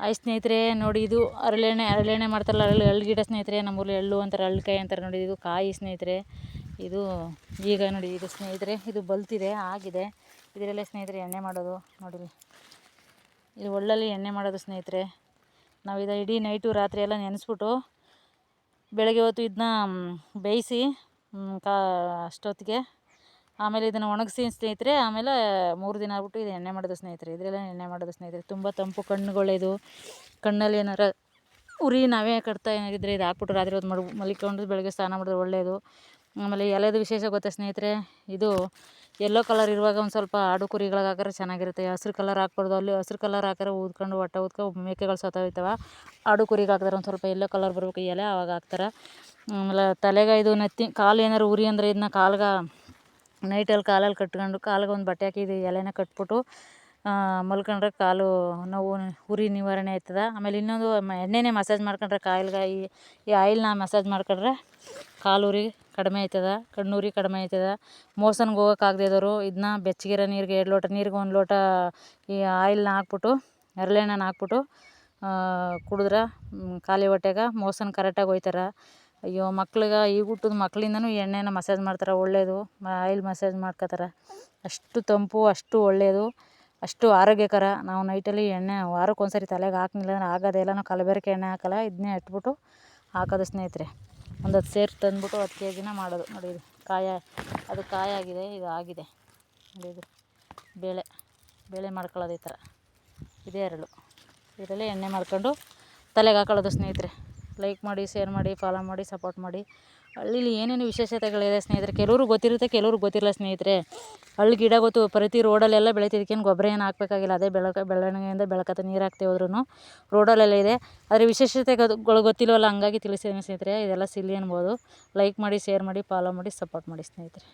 ಆಯ್ತು ಸ್ನೇಹಿತರೆ, ನೋಡಿ ಇದು ಹರಳೆಣ್ಣೆ ಮಾಡ್ತಾರಲ್ಲ, ಎಳ್ಳು ಗಿಡ ಸ್ನೇಹಿತರೆ. ನಮ್ಮೂರಲ್ಲಿ ಎಳ್ಳು ಅಂತಾರೆ, ಎಳ್ಳುಕಾಯಿ ಅಂತಾರೆ. ನೋಡಿ ಇದು ಕಾಯಿ ಸ್ನೇಹಿತರೆ. ಇದು ಈಗ ನೋಡಿ ಇದು ಸ್ನೇಹಿತರೆ, ಇದು ಬಲ್ತಿದೆ, ಆಗಿದೆ. ಇದರಲ್ಲೇ ಸ್ನೇಹಿತರೆ ಎಣ್ಣೆ ಮಾಡೋದು ನೋಡಿರಿ. ಇದು ಒಳ್ಳಲ್ಲಿ ಎಣ್ಣೆ ಮಾಡೋದು ಸ್ನೇಹಿತರೆ. ನಾವು ಇದು ಇಡೀ ನೈಟು ರಾತ್ರಿ ಎಲ್ಲ ನೆನೆಸ್ಬಿಟ್ಟು ಬೆಳಗ್ಗೆ ಹೊತ್ತು ಇದನ್ನ ಬೇಯಿಸಿ ಅಷ್ಟೊತ್ತಿಗೆ ಆಮೇಲೆ ಇದನ್ನು ಒಣಗಿಸಿ ಸ್ನೇಹಿತರೆ. ಆಮೇಲೆ 3 ದಿನ ಆಗ್ಬಿಟ್ಟು ಇದು ಎಣ್ಣೆ ಮಾಡೋದು ಸ್ನೇಹಿತರೆ. ಇದರಲ್ಲೇ ಎಣ್ಣೆ ಮಾಡೋದು ಸ್ನೇಹಿತರೆ. ತುಂಬ ತಂಪು, ಕಣ್ಣುಗಳೇದು ಕಣ್ಣಲ್ಲಿ ಏನಾರ ಉರಿ ನಾವೇ ಕಟ್ತಾ ಏನಾಗಿದ್ದರೆ ಇದು ಹಾಕ್ಬಿಟ್ಟು ರಾತ್ರಿ ಹೊತ್ತು ಮಲ್ಕೊಂಡು ಬೆಳಗ್ಗೆ ಸ್ನಾನ ಮಾಡಿದ್ರೆ ಒಳ್ಳೆಯದು. ಆಮೇಲೆ ಎಲೆದು ವಿಶೇಷ ಗೊತ್ತಾ ಸ್ನೇಹಿತರೆ, ಇದು ಯೆಲ್ಲೋ ಕಲರ್ ಇರುವಾಗ ಒಂದು ಸ್ವಲ್ಪ ಆಡು ಕುರಿಗಳಿಗೆ ಹಾಕಿದ್ರೆ ಚೆನ್ನಾಗಿರುತ್ತೆ. ಹಸ್ರು ಕಲರ್ ಹಾಕ್ಬಾರ್ದು. ಅಲ್ಲಿ ಹಸ್ರು ಕಲರ್ ಹಾಕಿದ್ರೆ ಊದ್ಕೊಂಡು ಹೊಟ್ಟೆ ಮೇಕೆಗಳು ಸತ್ತೋಯ್ತವೆ. ಆಡು ಕುರಿಗೆ ಹಾಕಿದ್ರೆ ಒಂದು ಸ್ವಲ್ಪ ಯೆಲ್ಲೋ ಕಲರ್ ಬರ್ಬೇಕು ಎಲೆ, ಆವಾಗ ಹಾಕ್ತಾರೆ. ಆಮೇಲೆ ತಲೆಗೆ ಇದು ಕಾಲು ಏನಾರು ಉರಿ ಅಂದರೆ ಇದನ್ನ ಕಾಲ್ಗೆ ನೈಟಲ್ಲಿ ಕಾಲಲ್ಲಿ ಕಟ್ಕೊಂಡು ಕಾಲಿಗೆ ಒಂದು ಬಟ್ಟೆ ಹಾಕಿ ಇದು ಎಲೆನ ಕಟ್ಬಿಟ್ಟು ಮಲ್ಕೊಂಡ್ರೆ ಕಾಲು ನೋವು ಉರಿ ನಿವಾರಣೆ ಆಯ್ತದೆ. ಆಮೇಲೆ ಇನ್ನೊಂದು ಎಣ್ಣೆನೇ ಮಸಾಜ್ ಮಾಡ್ಕೊಂಡ್ರೆ ಕಾಲ್ಗೆ ಈ ಆಯಿಲ್ನ ಮಸಾಜ್ ಮಾಡ್ಕೊಂಡ್ರೆ ಕಾಲು ಉರಿ ಕಡಿಮೆ ಆಯ್ತದೆ, ಕಣ್ಣುರಿ ಕಡಿಮೆ ಆಯ್ತದೆ. ಮೋಷನ್ಗೆ ಹೋಗೋಕ್ಕಾಗದೇ ಇದ್ದವರು ಇದನ್ನ ಬೆಚ್ಚಗಿರೋ ನೀರಿಗೆ 2 ಲೋಟ ನೀರಿಗೆ 1 ಲೋಟ ಈ ಆಯಿಲ್ನ ಹಾಕ್ಬಿಟ್ಟು, ಹರಳೆಣ್ಣೆನ ಹಾಕ್ಬಿಟ್ಟು ಕುಡಿದ್ರೆ ಖಾಲಿ ಹೊಟ್ಟೆಗೆ ಮೋಷನ್ ಕರೆಕ್ಟಾಗಿ ಹೋಯ್ತಾರೆ. ಅಯ್ಯೋ ಮಕ್ಳಿಗೆ ಈಗ ಹುಟ್ಟಿದ ಮಕ್ಳಿಂದನೂ ಎಣ್ಣೆನ ಮಸಾಜ್ ಮಾಡ್ತಾರೆ, ಒಳ್ಳೆಯದು. ಆಯಿಲ್ ಮಸಾಜ್ ಮಾಡ್ಕೊತಾರೆ. ಅಷ್ಟು ತಂಪು, ಅಷ್ಟು ಒಳ್ಳೆಯದು, ಅಷ್ಟು ಆರೋಗ್ಯಕರ. ನಾವು ನೈಟಲ್ಲಿ ಎಣ್ಣೆ ವಾರಕ್ಕೊಂದ್ಸರಿ ತಲೆಗೆ ಹಾಕ್ಲಿಲ್ಲ ಅಂದ್ರೆ ಆಗೋದೇ ಇಲ್ಲ. ನಾವು ಕಲಬೆರಕೆ ಎಣ್ಣೆ ಹಾಕೋಲ್ಲ, ಇದನ್ನೇ ಇಟ್ಬಿಟ್ಟು ಹಾಕೋದು ಸ್ನೇಹಿತರೆ. ಒಂದು 10 ಸೇರು ತಂದ್ಬಿಟ್ಟು 10 kg ಮಾಡೋದು. ನೋಡಿ ಇದು ಅದು ಕಾಯಾಗಿದೆ, ಇದು ಆಗಿದೆ. ನೋಡಿ ಇದು ಬೇಳೆ ಮಾಡ್ಕೊಳ್ಳೋದು ಈ ಥರ. ಇದೇ ಹರಳು. ಇದರಲ್ಲೇ ಎಣ್ಣೆ ಮಾಡ್ಕೊಂಡು ತಲೆಗೆ ಹಾಕೊಳ್ಳೋದು ಸ್ನೇಹಿತರೆ. ಲೈಕ್ ಮಾಡಿ, ಶೇರ್ ಮಾಡಿ, ಫಾಲೋ ಮಾಡಿ, ಸಪೋರ್ಟ್ ಮಾಡಿ. ಹಳ್ಳಿಲಿ ಏನೇನು ವಿಶೇಷತೆಗಳಿದೆ ಸ್ನೇಹಿತರೆ, ಕೆಲವ್ರಿಗೆ ಗೊತ್ತಿರುತ್ತೆ, ಕೆಲವ್ರಿಗೆ ಗೊತ್ತಿಲ್ಲ ಸ್ನೇಹಿತರೆ. ಹಳ್ಳಿ ಗಿಡ ಗೊತ್ತು, ಪ್ರತಿ ರೋಡಲ್ಲೆಲ್ಲ ಬೆಳೀತಿದ್ದಕ್ಕೇನು ಗೊಬ್ಬರ ಏನು ಹಾಕ್ಬೇಕಾಗಿಲ್ಲ. ಅದೇ ಬೆಳವಣಿಗೆಯಿಂದ ಬೆಳಕತ್ತೆ, ನೀರು ಹಾಕ್ತೇ ಹೋದ್ರೂ ರೋಡಲ್ಲೆಲ್ಲ ಇದೆ. ಆದರೆ ವಿಶೇಷತೆಗಳು ಗೊತ್ತಿಲ್ವಲ್ಲ, ಹಂಗಾಗಿ ತಿಳಿಸಿದ್ದೀನಿ ಸ್ನೇಹಿತರೆ. ಇದೆಲ್ಲ ಸಿಲ್ಲಿ ಅನ್ಬೋದು. ಲೈಕ್ ಮಾಡಿ, ಶೇರ್ ಮಾಡಿ, ಫಾಲೋ ಮಾಡಿ, ಸಪೋರ್ಟ್ ಮಾಡಿ ಸ್ನೇಹಿತರೆ.